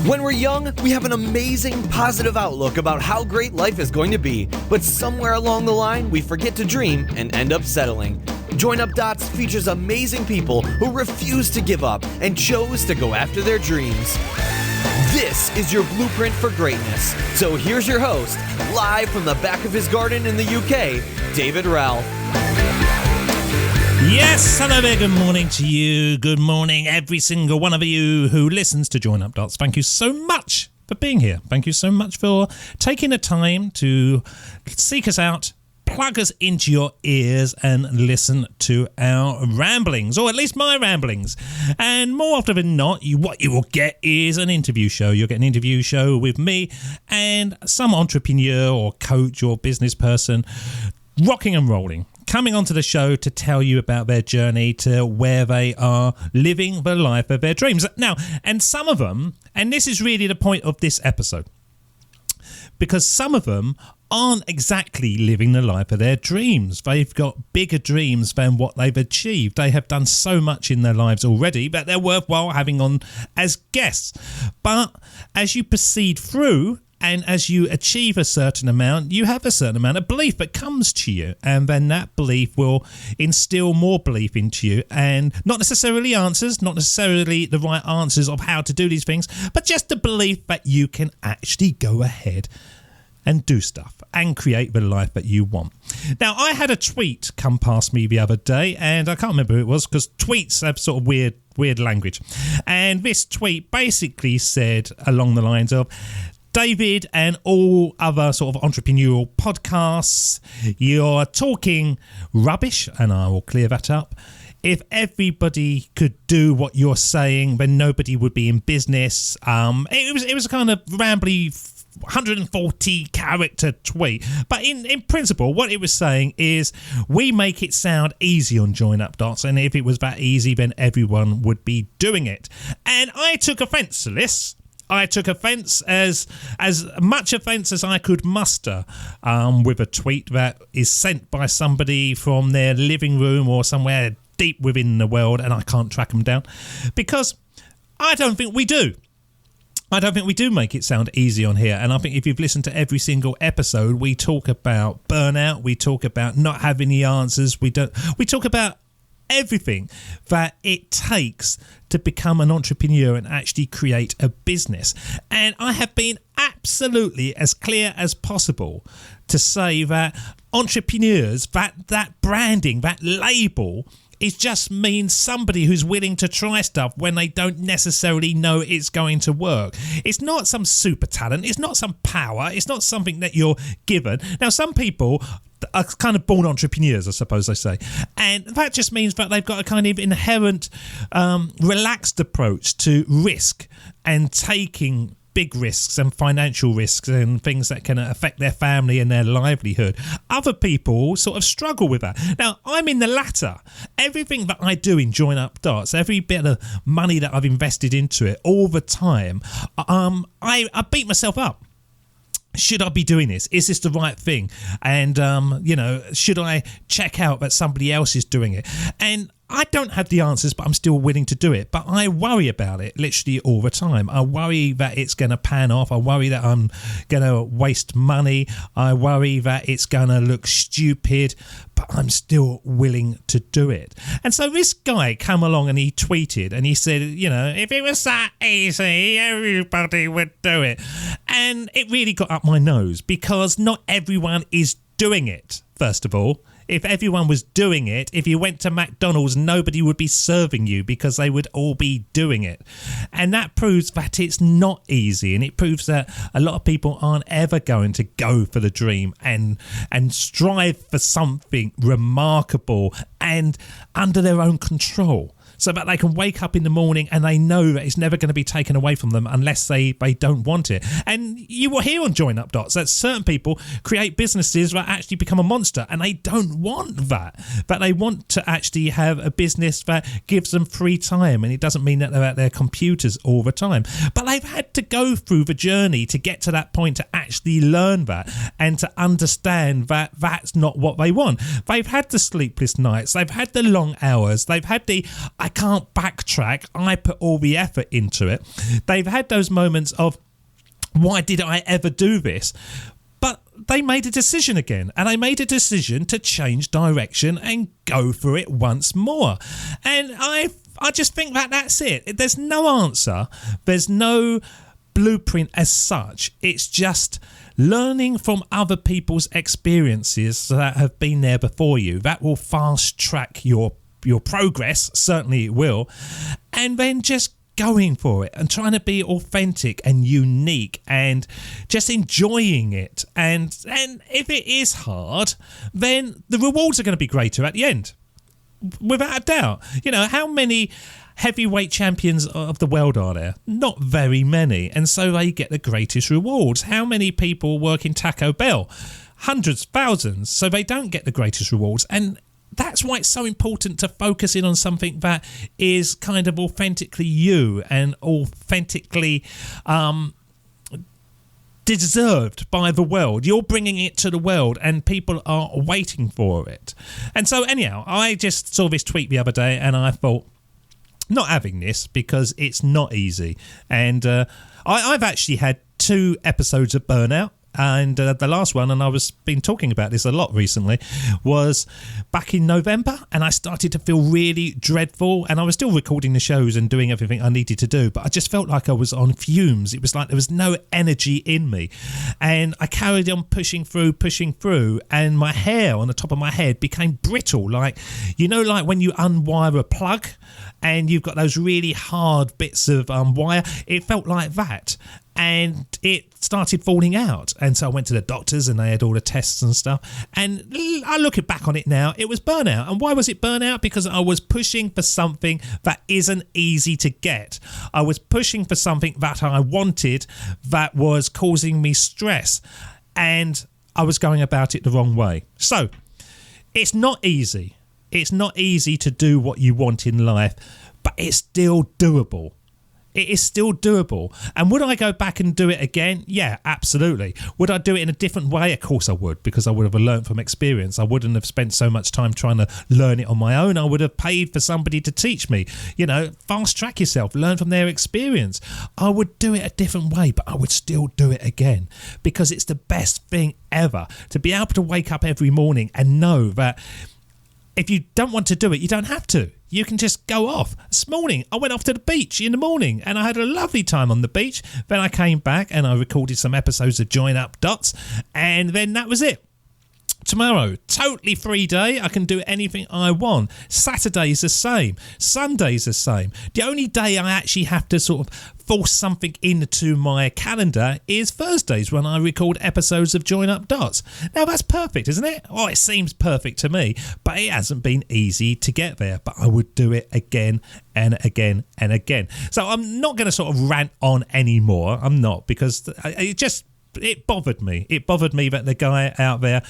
When we're young, we have an amazing, positive outlook about how great life is going to be, but somewhere along the line, we forget to dream and end up settling. Join Up Dots features amazing people who refuse to give up and chose to go after their dreams. This is your blueprint for greatness. So here's your host, live from the back of his garden in the UK, David Ralph. Yes, hello there, good morning to you. Good morning, every single one of you who listens to Join Up Dots. Thank you so much for being here. Thank you so much for taking the time to seek us out, plug us into your ears and listen to our ramblings, or at least my ramblings. And more often than not, what you will get is an interview show. You'll get an interview show with me and some entrepreneur or coach or business person rocking and rolling, coming onto the show to tell you about their journey to where they are living the life of their dreams. Now, and some of them, and this is really the point of this episode, because some of them aren't exactly living the life of their dreams. They've got bigger dreams than what they've achieved. They have done so much in their lives already that they're worthwhile having on as guests. But as you proceed through, and as you achieve a certain amount, you have a certain amount of belief that comes to you. And then that belief will instill more belief into you. And not necessarily answers, not necessarily the right answers of how to do these things, but just the belief that you can actually go ahead and do stuff and create the life that you want. Now, I had a tweet come past me the other day, and I can't remember who it was because tweets have sort of weird language. And this tweet basically said along the lines of, David and all other sort of entrepreneurial podcasts, you're talking rubbish, and I will clear that up. If everybody could do what you're saying, then nobody would be in business. It was a kind of rambly 140 character tweet, but in principle what it was saying is we make it sound easy on Join Up Dots, and if it was that easy then everyone would be doing it. And I took offence to this. I took offence, as much offence as I could muster with a tweet that is sent by somebody from their living room or somewhere deep within the world, and I can't track them down, because I don't think we do. I don't think we do make it sound easy on here. And I think if you've listened to every single episode, we talk about burnout, we talk about not having the answers, we talk about everything that it takes to become an entrepreneur and actually create a business. And I have been absolutely as clear as possible to say that entrepreneurs, that branding, that label, it just means somebody who's willing to try stuff when they don't necessarily know it's going to work. It's not some super talent. It's not some power. It's not something that you're given. Now, some people are kind of born entrepreneurs, I suppose they say. And that just means that they've got a kind of inherent relaxed approach to risk and taking big risks and financial risks and things that can affect their family and their livelihood. Other people sort of struggle with that. Now, I'm in the latter. Everything that I do in Join Up Dots, every bit of money that I've invested into it all the time, I beat myself up. Should I be doing this? Is this the right thing? And, should I check out that somebody else is doing it? And I don't have the answers, but I'm still willing to do it. But I worry about it literally all the time. I worry that it's going to pan off. I worry that I'm going to waste money. I worry that it's going to look stupid, but I'm still willing to do it. And so this guy came along and he tweeted and he said, if it was that easy, everybody would do it. And it really got up my nose, because not everyone is doing it, first of all. If everyone was doing it, if you went to McDonald's, nobody would be serving you because they would all be doing it. And that proves that it's not easy, and it proves that a lot of people aren't ever going to go for the dream and strive for something remarkable and under their own control, so that they can wake up in the morning and they know that it's never going to be taken away from them unless they don't want it. And you will hear on Join Up Dots that certain people create businesses that actually become a monster, and they don't want that. But they want to actually have a business that gives them free time, and it doesn't mean that they're at their computers all the time. But they've had to go through the journey to get to that point to actually learn that and to understand that that's not what they want. They've had the sleepless nights, they've had the long hours, they've had the I can't backtrack. I put all the effort into it. They've had those moments of, why did I ever do this? But they made a decision again, and I made a decision to change direction and go for it once more. And I just think that that's it. There's no answer. There's no blueprint as such. It's just learning from other people's experiences that have been there before you. That will fast track your progress. Certainly it will. And then just going for it and trying to be authentic and unique and just enjoying it. And if it is hard, then the rewards are going to be greater at the end, without a doubt. How many heavyweight champions of the world are there? Not very many, and so they get the greatest rewards. How many people work in Taco Bell? Hundreds, thousands, so they don't get the greatest rewards. And that's why it's so important to focus in on something that is kind of authentically you and authentically deserved by the world. You're bringing it to the world and people are waiting for it. And so anyhow, I just saw this tweet the other day and I thought, not having this, because it's not easy. And I've actually had 2 episodes of burnout. And the last one, and been talking about this a lot recently, was back in November, and I started to feel really dreadful, and I was still recording the shows and doing everything I needed to do, but I just felt like I was on fumes. It was like there was no energy in me, and I carried on pushing through, and my hair on the top of my head became brittle, like when you unwire a plug and you've got those really hard bits of wire. It felt like that. And it started falling out. And so I went to the doctors and they had all the tests and stuff. And I look back on it now, it was burnout. And why was it burnout? Because I was pushing for something that isn't easy to get. I was pushing for something that I wanted that was causing me stress. And I was going about it the wrong way. So it's not easy. It's not easy to do what you want in life, but it's still doable. It is still doable. And would I go back and do it again? Yeah, absolutely. Would I do it in a different way? Of course I would, because I would have learned from experience. I wouldn't have spent so much time trying to learn it on my own. I would have paid for somebody to teach me. Fast track yourself, learn from their experience. I would do it a different way, but I would still do it again, because it's the best thing ever to be able to wake up every morning and know that if you don't want to do it, you don't have to. You can just go off. This morning, I went off to the beach in the morning and I had a lovely time on the beach. Then I came back and I recorded some episodes of Join Up Dots, and then that was it. Tomorrow, totally free day. I can do anything I want. Saturday's the same. Sunday's the same. The only day I actually have to sort of force something into my calendar is Thursdays, when I record episodes of Join Up Dots. Now that's perfect, isn't it? Oh, it seems perfect to me, but it hasn't been easy to get there. But I would do it again and again and again. So I'm not going to sort of rant on anymore. I'm not, because it bothered me. It bothered me that the guy out there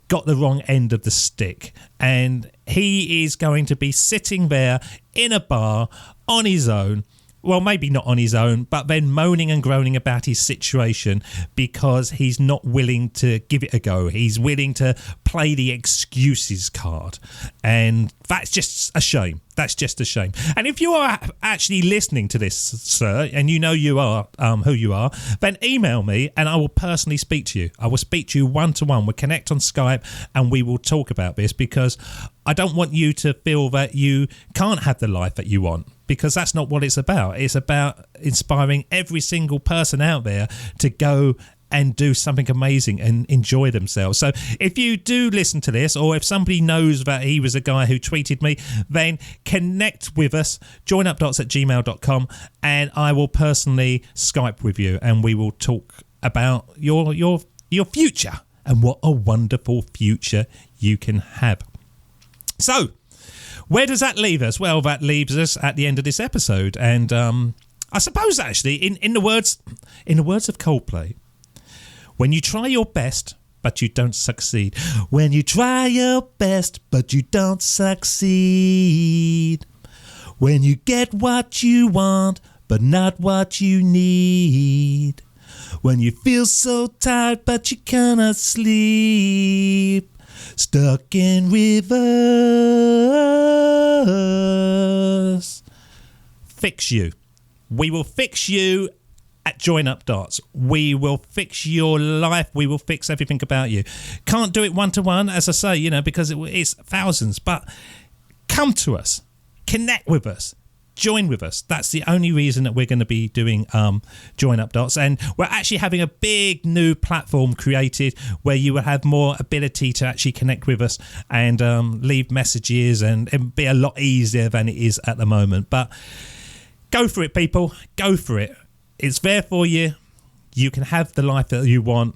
got the wrong end of the stick, and he is going to be sitting there in a bar on his own. Well, maybe not on his own, but then moaning and groaning about his situation because he's not willing to give it a go. He's willing to play the excuses card. And that's just a shame. That's just a shame. And if you are actually listening to this, sir, and you are who you are, then email me and I will personally speak to you. I will speak to you one-to-one. We'll connect on Skype and we will talk about this, because I don't want you to feel that you can't have the life that you want, because that's not what it's about. It's about inspiring every single person out there to go and do something amazing and enjoy themselves. So if you do listen to this, or if somebody knows that he was a guy who tweeted me, then connect with us, joinupdots@gmail.com, and I will personally Skype with you and we will talk about your future and what a wonderful future you can have. So where does that leave us? Well, that leaves us at the end of this episode. And I suppose actually, in the words of Coldplay, when you try your best, but you don't succeed. When you try your best, but you don't succeed. When you get what you want, but not what you need. When you feel so tired, but you cannot sleep. Stuck in reverse. Fix you. We will fix you at Join Up Dots. We will fix your life. We will fix everything about you. Can't do it one-to-one, as I say, because it's thousands. But come to us. Connect with us. Join with us. That's the only reason that we're going to be doing Join Up Dots. And we're actually having a big new platform created where you will have more ability to actually connect with us and leave messages, and it'll be a lot easier than it is at the moment. But go for it, people. Go for it. It's there for you. You can have the life that you want,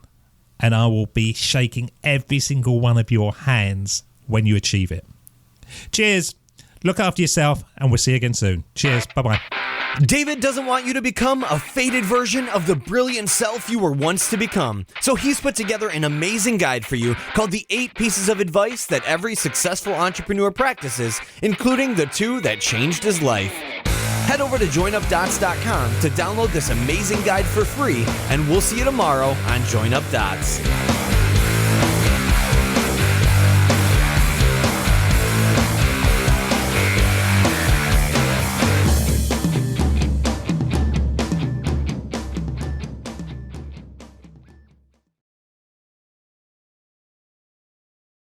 and I will be shaking every single one of your hands when you achieve it. Cheers. Look after yourself, and we'll see you again soon. Cheers. Bye-bye. David doesn't want you to become a faded version of the brilliant self you were once to become. So he's put together an amazing guide for you called the 8 Pieces of Advice that every successful entrepreneur practices, including the 2 that changed his life. Head over to joinupdots.com to download this amazing guide for free, and we'll see you tomorrow on Join Up Dots.